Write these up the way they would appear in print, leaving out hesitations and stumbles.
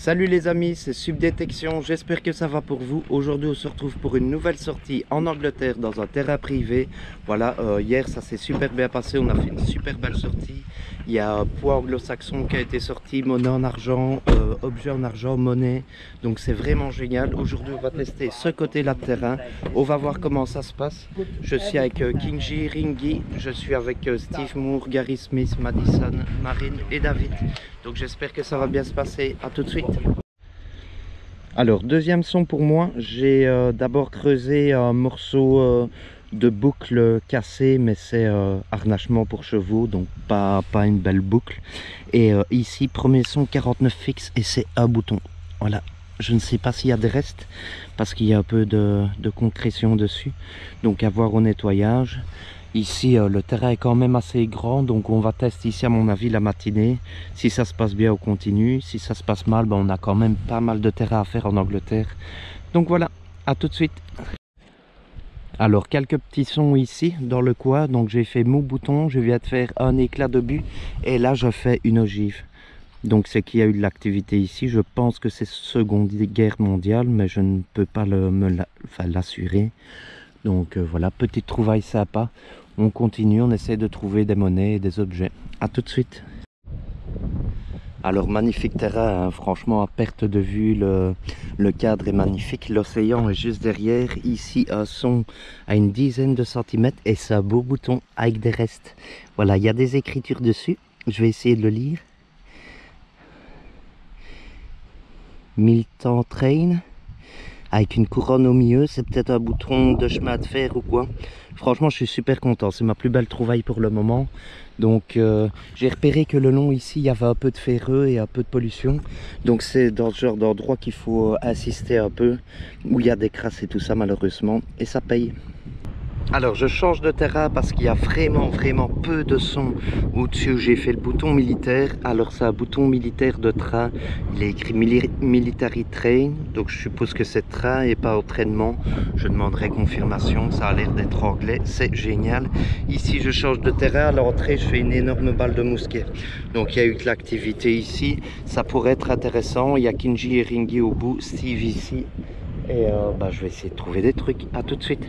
Salut les amis, c'est Subdétection, j'espère que ça va pour vous. Aujourd'hui on se retrouve pour une nouvelle sortie en Angleterre dans un terrain privé. Voilà, hier ça s'est super bien passé, on a fait une super belle sortie. Il y a poids anglo-saxon qui a été sorti, monnaie en argent, objet en argent, monnaie. Donc c'est vraiment génial. Aujourd'hui on va tester ce côté-là de terrain. On va voir comment ça se passe. Je suis avec Kinji Ringi, je suis avec Steve Moore, Gary Smith, Madison, Marine et David. Donc j'espère que ça va bien se passer. À tout de suite. Alors deuxième son pour moi, j'ai d'abord creusé un morceau de boucle cassée, mais c'est harnachement pour chevaux, donc pas une belle boucle. Et ici premier son 49 fixe et c'est un bouton. Voilà, je ne sais pas s'il y a des restes parce qu'il y a un peu de concrétion dessus, donc à voir au nettoyage. Ici le terrain est quand même assez grand, donc on va tester ici à mon avis la matinée. Si ça se passe bien on continue, si ça se passe mal ben, on a quand même pas mal de terrain à faire en Angleterre. Donc voilà, à tout de suite. Alors quelques petits sons ici dans le coin, donc j'ai fait mou bouton, je viens de faire un éclat de but et là je fais une ogive. Donc c'est qu'il y a eu de l'activité ici, je pense que c'est Seconde Guerre mondiale mais je ne peux pas l'assurer. Donc voilà, petite trouvaille sympa. On continue, on essaie de trouver des monnaies et des objets. A tout de suite. Alors magnifique terrain, hein. Franchement à perte de vue, le cadre est magnifique. L'océan est juste derrière. Ici un son à une dizaine de centimètres et c'est un beau bouton avec des restes. Voilà, il y a des écritures dessus. Je vais essayer de le lire. Milton Train. Avec une couronne au milieu, c'est peut-être un bouton de chemin de fer ou quoi. Franchement, je suis super content. C'est ma plus belle trouvaille pour le moment. Donc, j'ai repéré que le long ici, il y avait un peu de ferreux et un peu de pollution. Donc, c'est dans ce genre d'endroit qu'il faut insister un peu, où il y a des crasses et tout ça, malheureusement. Et ça paye. Alors je change de terrain parce qu'il y a vraiment peu de son au-dessus où j'ai fait le bouton militaire. Alors c'est un bouton militaire de train, il est écrit Military Train, donc je suppose que c'est train et pas entraînement. Je demanderai confirmation, ça a l'air d'être anglais, c'est génial. Ici je change de terrain, à l'entrée je fais une énorme balle de mousquet. Donc il y a eu de l'activité ici, ça pourrait être intéressant. Il y a Kinji et Ringi au bout, Steve ici. Et je vais essayer de trouver des trucs, à tout de suite.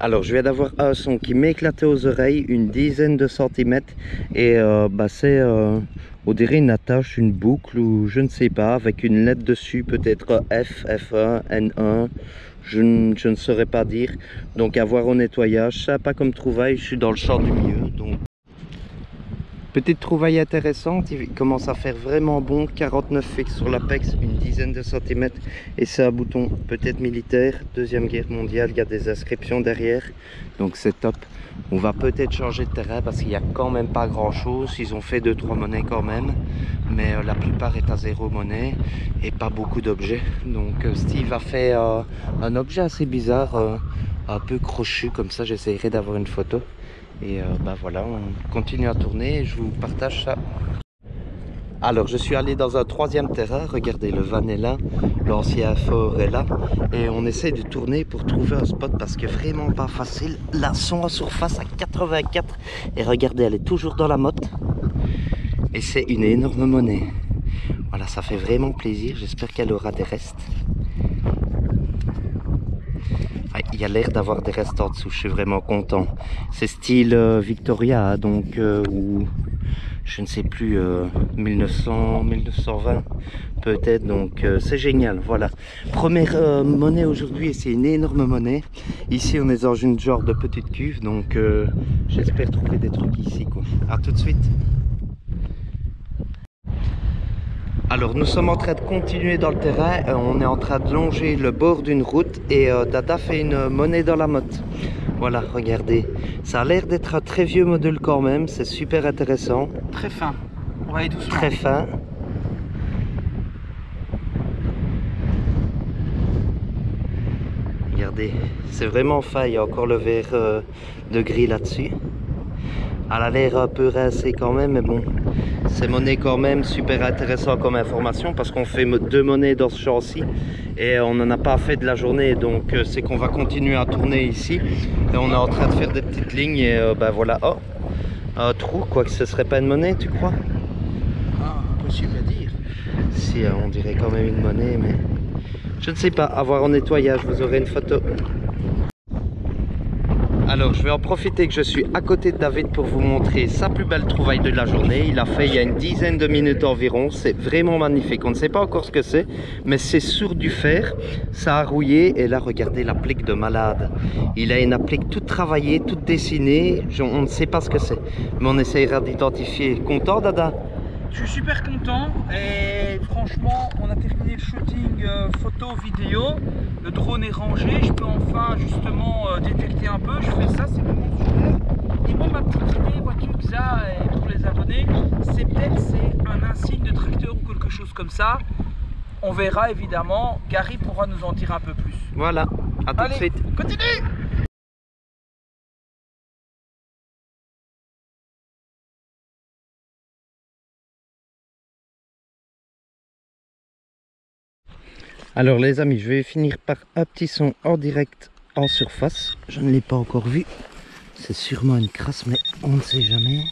Alors je viens d'avoir un son qui m'éclatait aux oreilles, une dizaine de centimètres et c'est on dirait une attache, une boucle ou je ne sais pas, avec une lettre dessus, peut-être F, F1, N1, je ne saurais pas dire. Donc à voir au nettoyage, ça pas comme trouvaille, je suis dans le champ du milieu. Donc petite trouvaille intéressante, il commence à faire vraiment bon, 49 fixe sur l'apex, une dizaine de centimètres et c'est un bouton peut-être militaire, Deuxième Guerre mondiale, il y a des inscriptions derrière, donc c'est top. On va peut-être changer de terrain parce qu'il n'y a quand même pas grand chose, ils ont fait 2-3 monnaies quand même, mais la plupart est à 0 monnaie et pas beaucoup d'objets. Donc Steve a fait un objet assez bizarre, un peu crochu comme ça, j'essaierai d'avoir une photo. Et voilà, on continue à tourner et je vous partage ça. Alors je suis allé dans un troisième terrain, regardez le van est là, l'ancien fort est là. Et on essaie de tourner pour trouver un spot parce que vraiment pas facile. Là, son en surface à 84 et regardez, elle est toujours dans la motte. Et c'est une énorme monnaie. Voilà, ça fait vraiment plaisir, j'espère qu'elle aura des restes. Il y a l'air d'avoir des restes en dessous, je suis vraiment content. C'est style Victoria, donc ou je ne sais plus, 1900, 1920 peut-être, donc c'est génial. Voilà, première monnaie aujourd'hui et c'est une énorme monnaie. Ici on est dans une genre de petite cuve, donc j'espère trouver des trucs ici quoi. À tout de suite. Alors nous sommes en train de continuer dans le terrain, on est en train de longer le bord d'une route et Dada fait une monnaie dans la motte. Voilà, regardez, ça a l'air d'être un très vieux modèle quand même, c'est super intéressant. Très fin, on va aller doucement. Très fin. Regardez, c'est vraiment fin, il y a encore le verre de gris là-dessus. Elle a l'air un peu rincée quand même, mais bon, c'est monnaie quand même super intéressant comme information parce qu'on fait 2 monnaies dans ce champ-ci et on n'en a pas fait de la journée, donc c'est qu'on va continuer à tourner ici et on est en train de faire des petites lignes et ben voilà, oh, un trou, quoi que ce serait pas une monnaie, tu crois? Ah, impossible à dire. Si, on dirait quand même une monnaie, mais je ne sais pas, à voir en nettoyage, vous aurez une photo. Alors je vais en profiter que je suis à côté de David pour vous montrer sa plus belle trouvaille de la journée. Il a fait il y a une dizaine de minutes environ, c'est vraiment magnifique. On ne sait pas encore ce que c'est, mais c'est sur du fer, ça a rouillé et là regardez l'applique de malade. Il a une applique toute travaillée, toute dessinée, on ne sait pas ce que c'est, mais on essayera d'identifier. Content Dada? Je suis super content et franchement on a terminé le shooting photo vidéo, le drone est rangé, je peux enfin justement détecter un peu, je fais ça, c'est vraiment super. Et moi ma petite idée, vois-tu que ça, pour les abonnés, c'est peut-être un insigne de tracteur ou quelque chose comme ça. On verra évidemment, Gary pourra nous en dire un peu plus. Voilà, à tout de suite. Continue. Alors les amis, je vais finir par un petit son en direct en surface. Je ne l'ai pas encore vu. C'est sûrement une crasse, mais on ne sait jamais.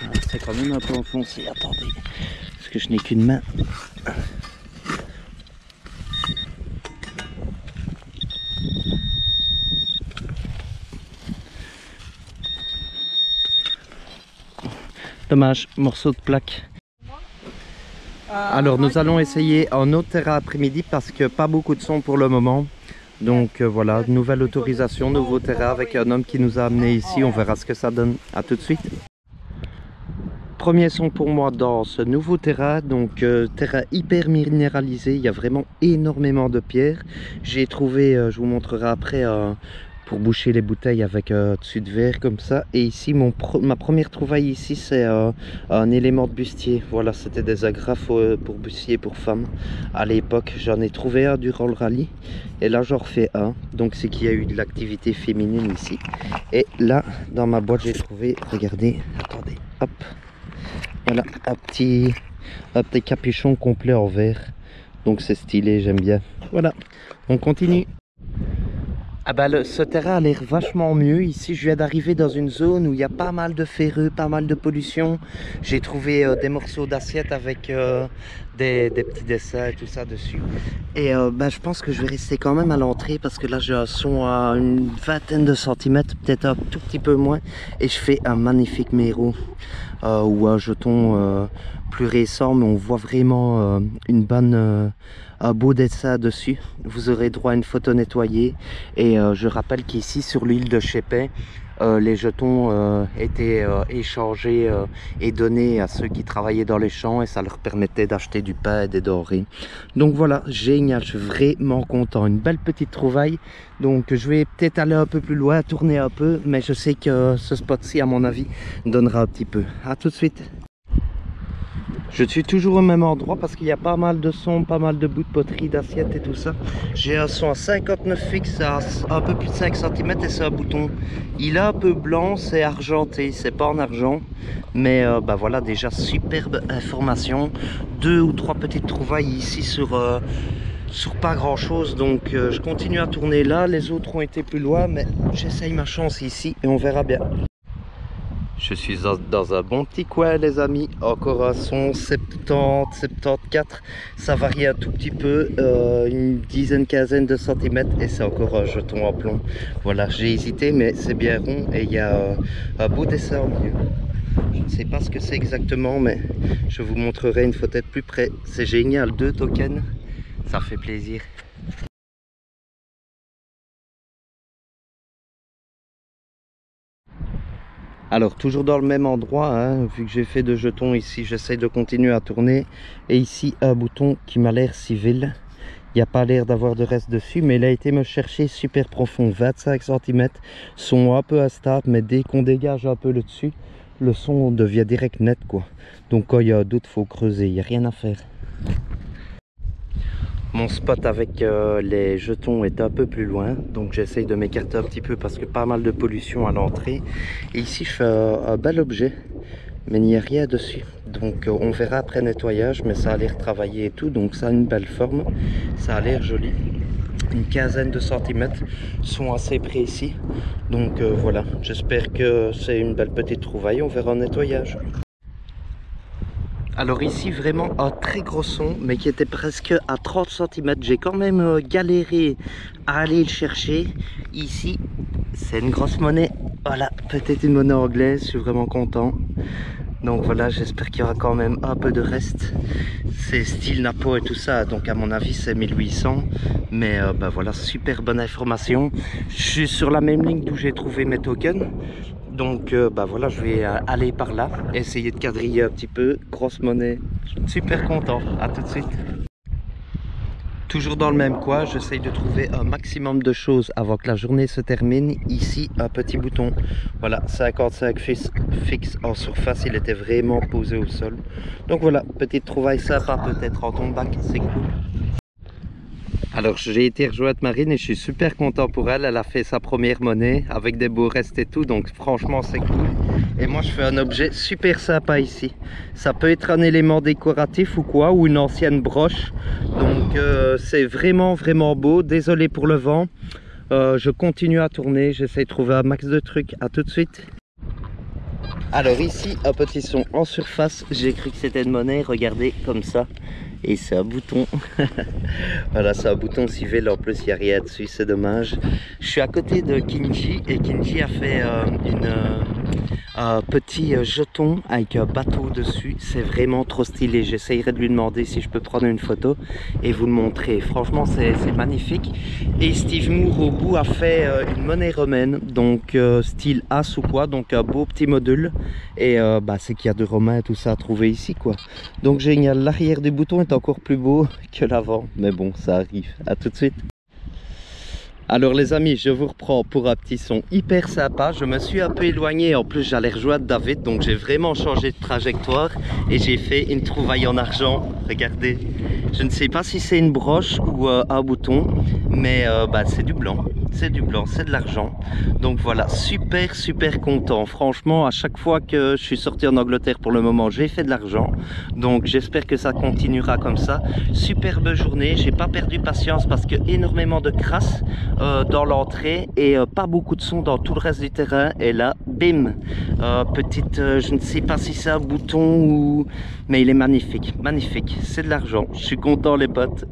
Ah, c'est quand même un peu enfoncé. Attendez, parce que je n'ai qu'une main. Dommage, morceau de plaque. Alors nous allons essayer un autre terrain après-midi parce que pas beaucoup de son pour le moment. Donc voilà, nouvelle autorisation, nouveau terrain avec un homme qui nous a amené ici. On verra ce que ça donne. À tout de suite. Premier son pour moi dans ce nouveau terrain, donc terrain hyper minéralisé. Il y a vraiment énormément de pierres. J'ai trouvé, je vous montrerai après, pour boucher les bouteilles avec dessus de verre comme ça. Et ici ma première trouvaille ici, c'est un élément de bustier. Voilà, c'était des agrafes pour bustier pour femmes à l'époque. J'en ai trouvé un durant le rallye et là j'en refais un, donc c'est qu'il y a eu de l'activité féminine ici. Et là dans ma boîte j'ai trouvé, regardez, attendez, hop, voilà, un petit capuchon complet en verre, donc c'est stylé, j'aime bien. Voilà, on continue. Ah bah ce terrain a l'air vachement mieux. Ici je viens d'arriver dans une zone où il y a pas mal de ferreux, pas mal de pollution. J'ai trouvé des morceaux d'assiettes avec des petits dessins et tout ça dessus. Et bah, je pense que je vais rester quand même à l'entrée parce que là j'ai un son à une vingtaine de centimètres, peut-être un tout petit peu moins. Et je fais un magnifique méro ou un jeton plus récent, mais on voit vraiment une bonne... un beau dessin dessus. Vous aurez droit à une photo nettoyée et je rappelle qu'ici sur l'île de Chépin les jetons étaient échangés et donnés à ceux qui travaillaient dans les champs et ça leur permettait d'acheter du pain et des denrées. Donc voilà, génial, je suis vraiment content, une belle petite trouvaille. Donc je vais peut-être aller un peu plus loin, tourner un peu, mais je sais que ce spot-ci à mon avis donnera un petit peu. À tout de suite. Je suis toujours au même endroit parce qu'il y a pas mal de sons, pas mal de bouts de poterie, d'assiettes et tout ça. J'ai un son à 59 fixe à un peu plus de 5 cm et c'est un bouton. Il est un peu blanc, c'est argenté, c'est pas en argent. Mais bah voilà, déjà superbe information. 2 ou 3 petites trouvailles ici sur pas grand chose. Donc je continue à tourner là. Les autres ont été plus loin, mais j'essaye ma chance ici et on verra bien. Je suis dans un bon petit coin les amis, encore un son 70, 74, ça varie un tout petit peu, une dizaine, quinzaine de centimètres et c'est encore un jeton en plomb. Voilà, j'ai hésité mais c'est bien rond et il y a un beau dessin au milieu. Je ne sais pas ce que c'est exactement mais je vous montrerai une photo de plus près. C'est génial, 2 tokens, ça fait plaisir. Alors toujours dans le même endroit, hein, vu que j'ai fait 2 jetons ici, j'essaye de continuer à tourner. Et ici un bouton qui m'a l'air civil. Il n'y a pas l'air d'avoir de reste dessus, mais il a été me chercher super profond, 25 cm. Son un peu instable, mais dès qu'on dégage un peu le dessus, le son devient direct net quoi. Donc quand il y a un doute, faut creuser, il n'y a rien à faire. Mon spot avec les jetons est un peu plus loin, donc j'essaye de m'écarter un petit peu parce que pas mal de pollution à l'entrée. Et ici je fais un bel objet, mais il n'y a rien dessus. Donc on verra après nettoyage, mais ça a l'air travaillé et tout, donc ça a une belle forme, ça a l'air joli. Une quinzaine de centimètres, sont assez précis. Donc voilà, j'espère que c'est une belle petite trouvaille, on verra en nettoyage. Alors ici vraiment un très gros son, mais qui était presque à 30 cm. J'ai quand même galéré à aller le chercher. Ici, c'est une grosse monnaie. Voilà, peut-être une monnaie anglaise, je suis vraiment content. Donc voilà, j'espère qu'il y aura quand même un peu de reste. C'est style Napo et tout ça, donc à mon avis c'est 1800. Mais bah voilà, super bonne information. Je suis sur la même ligne d'où j'ai trouvé mes tokens. Donc bah voilà, je vais aller par là, essayer de quadriller un petit peu. Grosse monnaie, super content, à tout de suite. Toujours dans le même coin, j'essaye de trouver un maximum de choses avant que la journée se termine. Ici, un petit bouton. Voilà, 55 fixe en surface, il était vraiment posé au sol. Donc voilà, petite trouvaille sympa peut-être en tombac, c'est cool. Alors j'ai été rejoindre Marine et je suis super content pour elle. Elle a fait sa première monnaie avec des beaux restes et tout, donc franchement c'est cool. Et moi je fais un objet super sympa ici. Ça peut être un élément décoratif ou quoi, ou une ancienne broche. Donc c'est vraiment beau. Désolé pour le vent. Je continue à tourner, j'essaie de trouver un max de trucs. À tout de suite. Alors ici un petit son en surface. J'ai cru que c'était une monnaie, regardez comme ça. Et c'est un bouton. Voilà, c'est un bouton civil, en plus il n'y a rien dessus, c'est dommage. Je suis à côté de Kinji et Kinji a fait un petit jeton avec un bateau dessus. C'est vraiment trop stylé. J'essayerai de lui demander si je peux prendre une photo et vous le montrer. Franchement c'est magnifique. Et Steve Moore au bout a fait une monnaie romaine, donc style As ou quoi, donc un beau petit module. Et bah, c'est qu'il y a de romains et tout ça à trouver ici quoi. Donc génial, l'arrière du bouton est encore plus beau que l'avant, mais bon ça arrive. À tout de suite. Alors les amis, je vous reprends pour un petit son hyper sympa. Je me suis un peu éloigné, en plus j'allais rejoindre David, donc j'ai vraiment changé de trajectoire et j'ai fait une trouvaille en argent. Regardez, je ne sais pas si c'est une broche ou un bouton, mais bah, c'est du blanc. C'est du blanc, c'est de l'argent. Donc voilà, super content. Franchement, à chaque fois que je suis sorti en Angleterre pour le moment, j'ai fait de l'argent. Donc j'espère que ça continuera comme ça. Superbe journée, j'ai pas perdu patience parce que énormément de crasse dans l'entrée et pas beaucoup de son dans tout le reste du terrain. Et là, bim, petite, je ne sais pas si c'est un bouton ou... Mais il est magnifique, c'est de l'argent. Je suis content les potes.